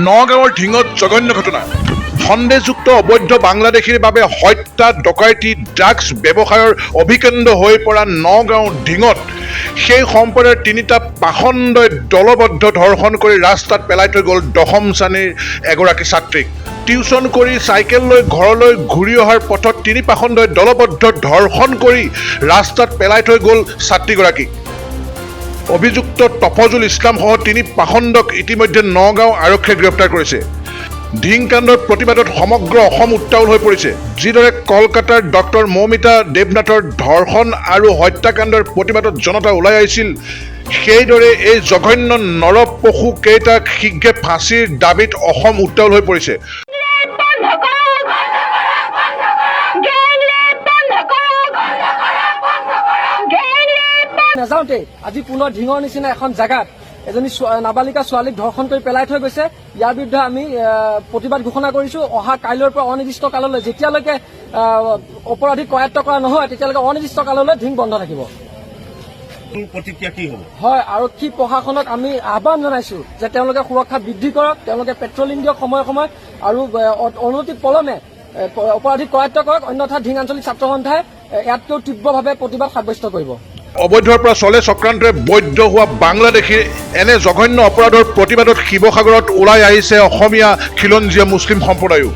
নগাঁৱৰ ঢিঙত জঘন্য ঘটনা সন্দেহযুক্ত অবৈধ বাংলাদেশীৰ বাবে হত্যা ডকাইতি ড্ৰাগছ ব্যৱসায়ৰ অভিকেন্দ্ৰ হৈ পৰা নগাঁও ঢিঙত সেই সম্প্ৰদায়ৰ তিনিটা পাখণ্ডই দলবদ্ধ ধৰ্ষণ কৰি ৰাস্তাত পেলাই থৈ গ'ল দশম শ্ৰেণীৰ এগৰাকী ছাত্ৰীক টিউচন কৰি চাইকেল লৈ ঘৰলৈ ঘূৰি অহাৰ পথত তিনি পাখণ্ডই দলবদ্ধ ধৰ্ষণ কৰি ৰাস্তাত পেলাই থৈ গ'ল ছাত্ৰীগৰাকীক অভিযুক্ত তফজুল ইছলাম সহ তিনি পাখণ্ডক ইতিমধ্যে নগাঁও আৰক্ষীয়ে গ্ৰেপ্তাৰ কৰিছে ঢিংকাণ্ডৰ প্ৰতিবাদত সমগ্ৰ অসম উত্তাল হৈ পৰিছে যিদৰে কলকাতাৰ ডক্টৰ মৌমিতা দেৱনাথৰ ধৰ্ষণ আৰু হত্যাকাণ্ডৰ প্ৰতিবাদত জনতা ওলাই আহিছিল সেইদৰে এই জঘন্য নৰপশু কেইটাক শীঘ্ৰে ফাঁচীৰ দাবীত অসম উত্তাল হৈ পৰিছে নাযাওঁতে আজি পুনৰ ঢিঙৰ নিচিনা এখন জাগাত এজনী নাবালিকা ছোৱালীক ধৰ্ষণ কৰি পেলাই থৈ গৈছে ইয়াৰ বিৰুদ্ধে আমি প্ৰতিবাদ ঘোষণা কৰিছো অহা কাইলৈৰ পৰা অনিৰ্দিষ্ট কাললৈ যেতিয়ালৈকে অপৰাধী কৰায়ত্ব কৰা নহয় তেতিয়ালৈকে অনিৰ্দিষ্ট কাললৈ ঢিং বন্ধ থাকিব প্ৰতিক্ৰিয়া কি হ'ব হয় আৰক্ষী প্ৰশাসনক আমি আহ্বান জনাইছো যে তেওঁলোকে সুৰক্ষা বৃদ্ধি কৰক তেওঁলোকে পেট্ৰলিং দিয়ক সময়ে সময়ে আৰু অনতি পলমে অপৰাধী কৰায়ত্ব কৰক অন্যথা ঢিং আঞ্চলিক ছাত্ৰ সন্থাই ইয়াতকৈও তীব্ৰভাৱে প্ৰতিবাদ সাব্যস্ত কৰিব অবৈধৰ পৰা চলে চক্ৰান্তৰে বৈধ হোৱা বাংলাদেশীৰ এনে জঘন্য অপৰাধৰ প্ৰতিবাদত শিৱসাগৰত ওলাই আহিছে অসমীয়া খিলঞ্জীয়া মুছলিম সম্প্ৰদায়ো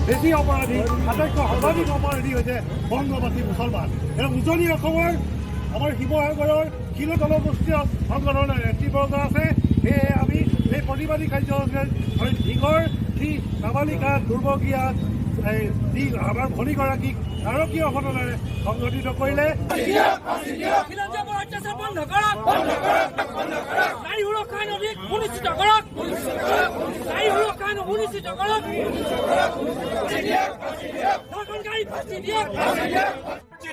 বেছি অপৰাধী আটাইতকৈ সৰ্বাধিক অপৰাধী হৈছে বংগবাসী মুছলমান উজনি অসমৰ আমাৰ শিৱসাগৰৰ শিল জনগোষ্ঠীয় সংগঠনৰ নেতৃবৰ্গ আছে সেয়ে আমি এই প্ৰতিবাদী কাৰ্যসূচীৰ আৰু ঢিঙৰ যি নাবালিকা দুৰ্ভগীয়া যি আমাৰ ভনীগৰাকীক নাৰকীয় ঘটনাৰে সংঘটিত কৰিলে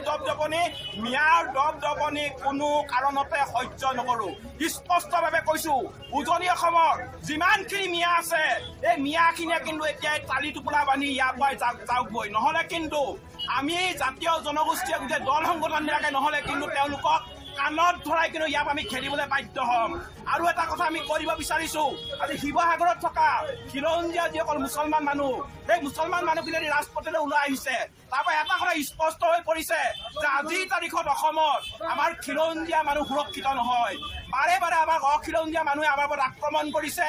দপদপনি মিয়াৰ দপদপনি কোনো কাৰণতে সহ্য নকৰো স্পষ্টভাৱে কৈছো উজনি অসমৰ যিমানখিনি মিয়া আছে এই মিয়াখিনিয়ে কিন্তু এতিয়া তালি টোপোলা বান্ধি ইয়াৰ পৰাই যাওকগৈ নহ'লে কিন্তু আমি জাতীয় জনগোষ্ঠীয় গোটেই দল সংগঠনবিলাকে নহ'লে কিন্তু তেওঁলোকক কাণত ধৰাই কিন্তু ইয়াক আমি খেলিবলৈ বাধ্য হ'ম আৰু এটা কথা আমি কৰিব বিচাৰিছো আজি শিৱসাগৰত থকা খিলঞ্জীয়া যিসকল মুছলমান মানুহ সেই মুছলমান মানুহখিনি ৰাজপথলৈ ওলাই আহিছে তাৰপৰা এটা কথা স্পষ্ট হৈ পৰিছে যে আজিৰ তাৰিখত অসমত আমাৰ খিলঞ্জীয়া মানুহ সুৰক্ষিত নহয় বাৰে বাৰে আমাৰ অখিলঞ্জীয়া মানুহে আমাৰ ওপৰত আক্ৰমণ কৰিছে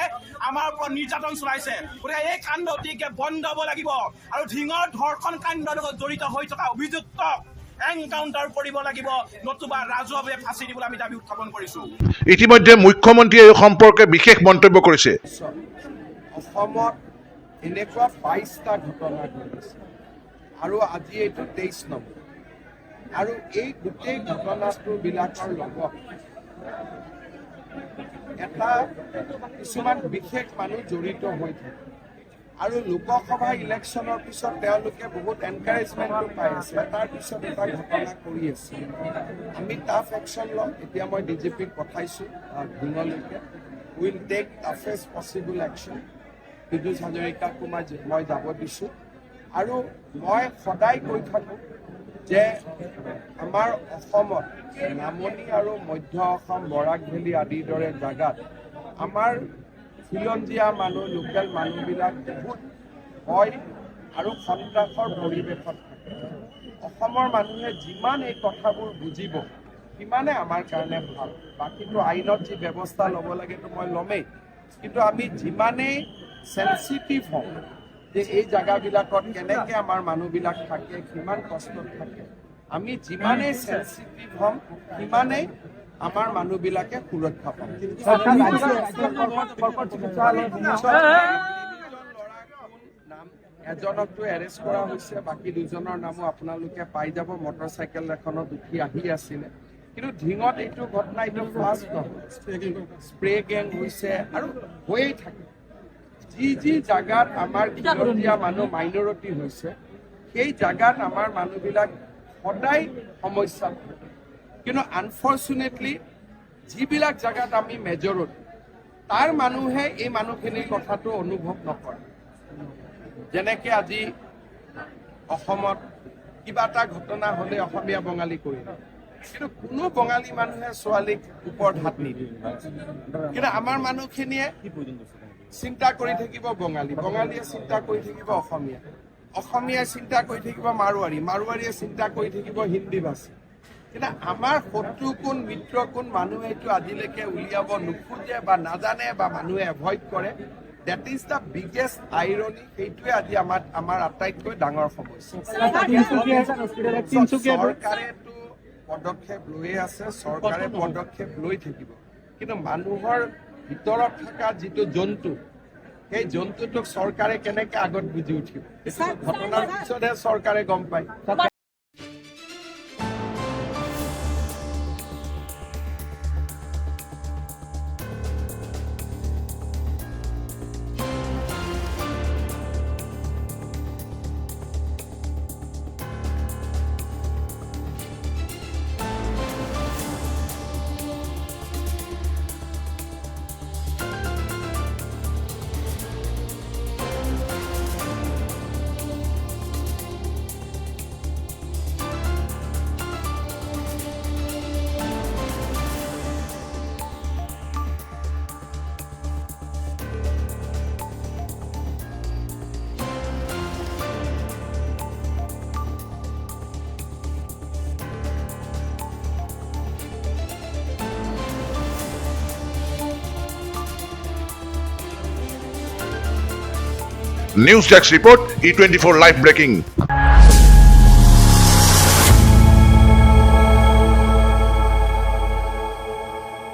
আমাৰ ওপৰত নিৰ্যাতন চলাইছে গতিকে এই কাণ্ড অতিকে বন্ধ হ'ব লাগিব আৰু ঢিঙৰ ধৰ্ষণ কাণ্ডৰ লগত জড়িত হৈ থকা অভিযুক্তক এনকাউণ্টাৰ কৰিব লাগিব নতুবা ৰাজহুৱাভাৱে ফাঁচি দিবলৈ আমি দাবী উত্থাপন কৰিছো ইতিমধ্যে মুখ্যমন্ত্ৰীয়ে এই সম্পৰ্কে বিশেষ মন্তব্য কৰিছে অসমত এনেকুৱা ২২টা ঘটনা ঘটিছে আৰু আজি এইটো ২৩ নম্বৰ আৰু এই গোটেই ঘটনাটোবিলাকৰ লগত এটা কিছুমান বিশেষ মানুহ জড়িত হৈ থাকে আৰু লোকসভা ইলেকশ্যনৰ পিছত তেওঁলোকে বহুত এনকাৰেজমেণ্টটো পাই আছে তাৰপিছত এটা ঘটনা কৰি আছে আমি টাফ একশ্যন ল'ম এতিয়া মই ডিজিপিক পঠাইছোঁ ঢিঙলৈকে will take toughest possible action Bidyut হাজৰিকাকো মই যাব দিছোঁ আৰু মই সদায় কৈ থাকোঁ যে আমাৰ অসমত নামনি আৰু মধ্য অসম বৰাক ভেলী আদিৰ দৰে জেগাত আমাৰ খিলঞ্জীয়া মানুহ লোকেল মানুহবিলাক বহুত ভয় আৰু সন্ত্ৰাসৰ পৰিৱেশত থাকে অসমৰ মানুহে যিমান এই কথাবোৰ বুজিব সিমানে আমাৰ কাৰণে ভাল বাকীটো আইনত যি ব্যৱস্থা ল'ব লাগেতো মই ল'মেই কিন্তু আমি যিমানেই চেনচিটিভ হওঁ যে এই জেগাবিলাকত কেনেকৈ আমাৰ মানুহবিলাক থাকে কিমান কষ্টত থাকে আমি যিমানেই চেনচিটিভ হ'ম সিমানেই আমাৰ মানুহবিলাকে সুৰক্ষা পাব। এজনকতো এৰেষ্ট কৰা হৈছে, বাকী দুজনৰ নামো আপোনালোকে পাই যাব। মটৰচাইকেল এখনত উঠি আহি আছিলে, কিন্তু ঢিঙত এইটো ঘটনা এইটো ফাৰ্ষ্ট নহয়। স্প্ৰে গেং হৈছে আৰু হৈয়ে থাকে। যি জাগাত আমাৰ কিলতীয়া মানুহ মাইনৰিটি হৈছে, সেই জাগাত আমাৰ মানুহবিলাক সদায় সমস্যা। কিন্তু আনফৰ্চুনেটলি যিবিলাক জাগাত আমি মেজৰিটি, তাৰ মানুহে এই মানুহখিনিৰ কথাটো অনুভৱ নকৰে। যেনেকে আজি অসমত কিবা এটা ঘটনা হ'লে অসমীয়া বঙালী কৰি লয়, কিন্তু কোনো বঙালী মানুহে ছোৱালীক ওপৰত হাত নিদিয়ে। কিন্তু আমাৰ মানুহখিনিয়ে চিন্তা কৰি থাকিব বঙালী, বঙালীয়ে চিন্তা কৰি থাকিব অসমীয়া, অসমীয়াই চিন্তা কৰি থাকিব মাৰোৱাৰী, মাৰোৱাৰীয়ে চিন্তা কৰি থাকিব হিন্দী ভাষী। কিন্তু আমাৰ শত্ৰু কোন মিত্ৰ কোন মানুহে এইটো আজিলৈকে উলিয়াব নোখোজে বা নাজানে বা মানুহে এভইড কৰে। That is the biggest irony. সেইটোৱে আজি আমাৰ আটাইতকৈ ডাঙৰ সমস্যা। চৰকাৰেতো পদক্ষেপ লৈয়ে আছে, চৰকাৰে পদক্ষেপ লৈ থাকিব, কিন্তু মানুহৰ ভিতৰত থকা যিটো জন্তু, সেই জন্তুটোক চৰকাৰে কেনেকে আগত বুজি উঠিব, এইটো ঘটনাৰ পিছতহে চৰকাৰে গম পায়। News desk report E24 live breaking.